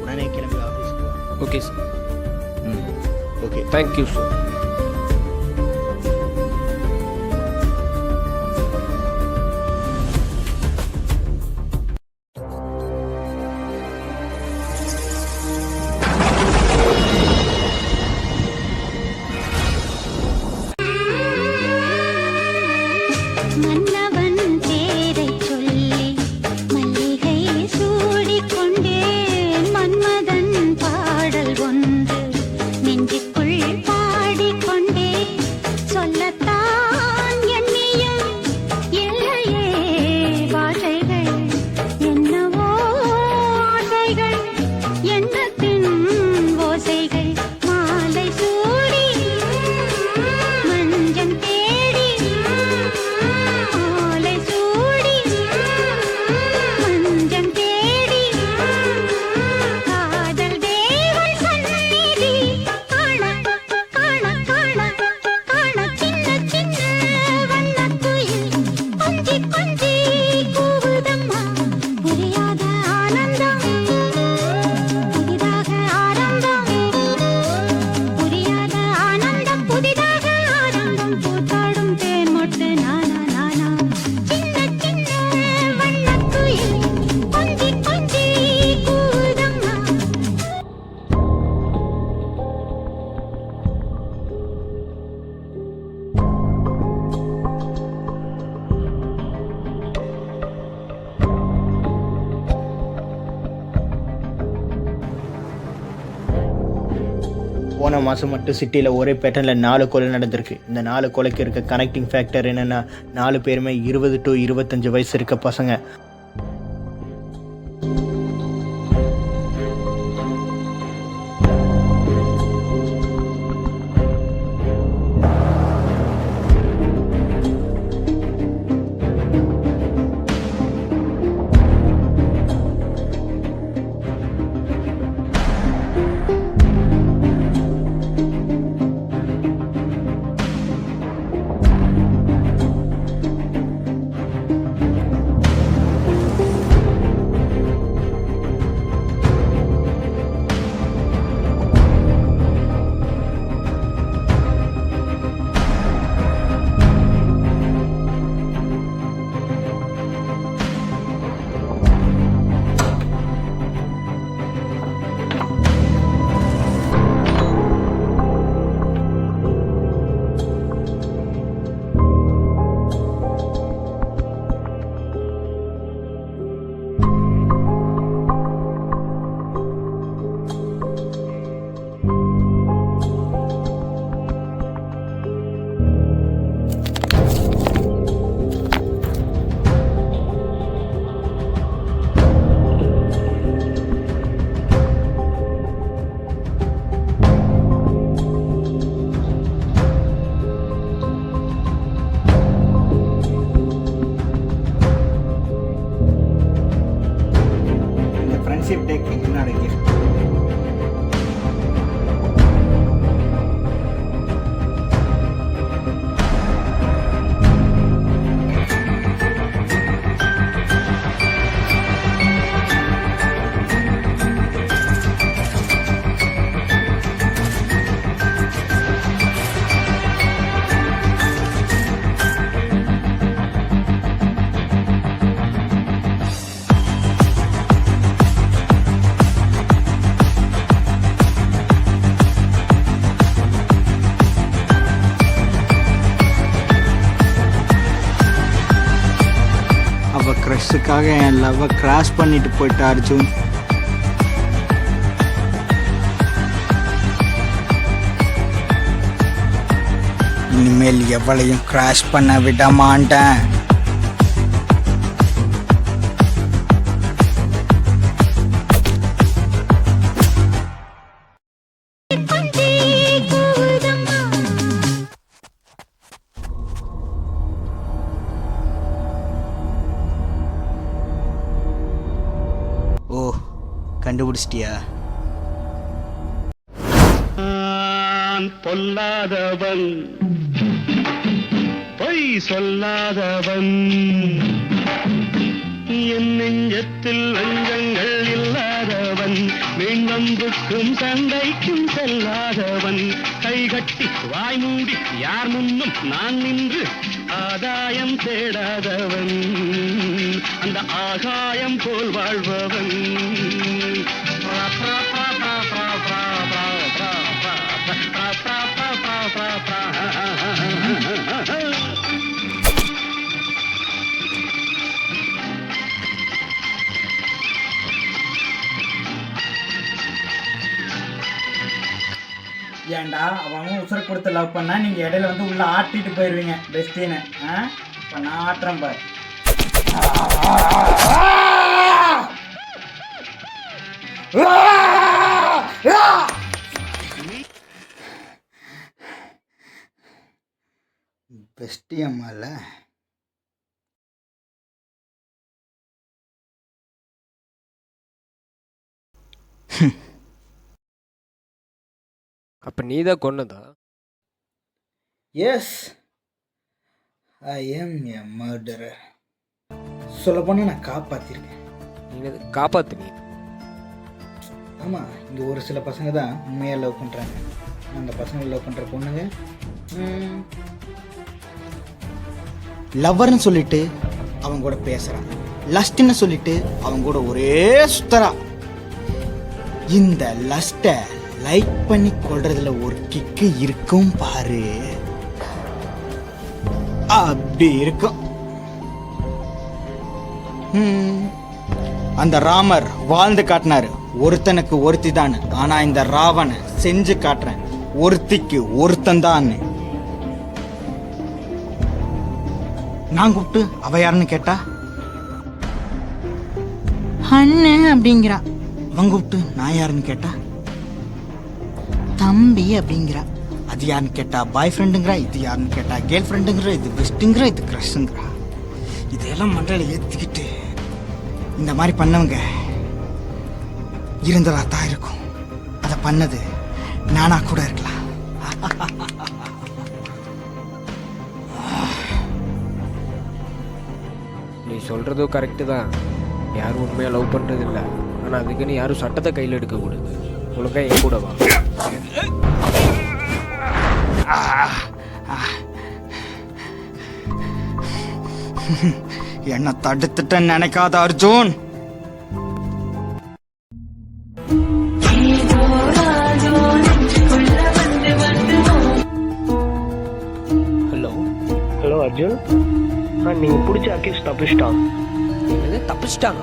உடனே கிளம்பி ஆஃபீஸ்க்கு வா. Okay sir. Okay, thank you sir. மன்னவன் பேரைச் சொல்லி மல்லிகை சூடிக்கொண்டேன். மன்மதன் பாடல் ஒன்று நெஞ்சுக்குள் பாடிக்கொண்டேன். சொல்லத்தான் எண்ணியும் இல்லையே வார்த்தைகள், என்னவோ ஆசைகள், எண்ணத்தின் ஓசைகள். மாலை சூடி மஞ்சம் தேடி, மாலை சூடி மஞ்சம் தேடி, காதல் தேவன் சந்நிதி காண காண காண காண. சின்ன சின்ன வண்ணக்குயில் கொஞ்சி கொஞ்சி கூவுதம்மா. புரியாத ஆனந்தம் புதிதாக ஆரம்பம், புரியாத ஆனந்தம் புதிதாக ஆரம்பம். பூத்தாடும் தேன் மொட்டு நானா நானா. சின்ன சின்ன வண்ணக்குயில் கொஞ்சி கொஞ்சி கூவுதம்மா. போன மாதம் மட்டும் சிட்டியில் ஒரே பேட்டர்னில் 4 கொலை நடந்திருக்கு. இந்த 4 கொலைக்கு இருக்க கனெக்டிங் ஃபேக்டர் என்னென்னா 4 பேருமே 20 to 25 வயசு இருக்க பசங்க. இந்த ஃப்ரெண்ட்ஷிப் டேக்கு என்னோட கிஃப்ட். அவள் க்ரஷுக்காக என் லவ்வை கிராஸ் பண்ணிட்டு போயிட்டா அர்ஜுன். இனிமேல் எவளையும் கிராஷ் பண்ண விட மாட்டேன். ஓ, கண்டுபிடிச்சிட்டியா? பொல்லாதவன், பொய் சொல்லாதவன், என் நெஞ்சத்தில் லஞ்சங்கள் இல்லாதவன், மீன்வம்புக்கும் சண்டைக்கும் செல்லாதவன் கைகட்டி வாய் மூடி யார் முன்னும் நான் நின்று ஆதாயம் தேடாதவன் அந்த ஆகாயம் போல் வாழ்பவன் ஏன்டா அவன் உசுரை கொடுத்து லவ் பண்ணா நீங்க இடையில வந்து உள்ள ஆட்டிட்டு போயிருவீங்க பெஸ்டின்னு. இப்போ நான் ஆட்டுறேன் பாரு. பெஸ்டி அம்மால அப்போ நீ தான் கொன்னதா? Yes, I am a murderer. சொல்லப்போனால் நான் காப்பாற்றிருக்கேன். நீ காப்பாத்து. ஆமாம், இங்கே ஒரு சில பசங்க தான் உண்மையாக லவ் பண்ணுறாங்க. அந்த பசங்க லவ் பண்ணுற பொண்ணுங்க லவ்வர்னு சொல்லிட்டு அவங்க கூட பேசுகிறான், லஸ்ட்னு சொல்லிட்டு அவங்க கூட ஒரே சுத்தறான். இந்த லஸ்ட்டை லைக் பண்ணி கொள்றதுல ஒரு கிக்கு இருக்கும் பாரு, அப்படி இருக்கும். அந்த ராமர் வாழ்ந்து காட்டினாரு ஒருத்தனுக்கு ஒருத்தி தான். ஆனா இந்த ராவண செஞ்சு காட்டுறேன் ஒருத்திக்கு ஒருத்தன் தான். நான் கூப்பிட்டு அவ யாருன்னு கேட்டா அண்ணன் அப்படிங்கிறா. அவன் கூப்பிட்டு நான் யாருன்னு கேட்டா தம்பி அப்படிங்கிறா. அது யாருன்னு கேட்டா பாய் ஃப்ரெண்டுங்கிறா. இது யாருன்னு கேட்டா கேர்ள் ஃப்ரெண்டுங்கிற. இது பெஸ்ட்டுங்கிற, இது க்ரஷ்ங்கிறா. இதையெல்லாம் மண்டையில ஏற்றிக்கிட்டு இந்த மாதிரி பண்ணவங்க இருந்ததா தான் இருக்கும். அதை பண்ணது நானா கூட இருக்கலாம். நீ சொல்கிறதும் கரெக்டு தான். யாரும் உண்மையாக லவ் பண்ணுறது இல்லை. ஆனால் அதுக்குன்னு யாரும் சட்டத்தை கையில் எடுக்கக்கூடாது. ஒழுங்காக என் கூட வா. என்ன தடுத்துட்டேன்னு நினைக்காத அர்ஜுன். ஹலோ ஹலோ அர்ஜுன், நீங்க பிடிச்ச அக்யூஸ் தப்பிச்சிட்டான். என்னது தப்பிச்சிட்டாங்க?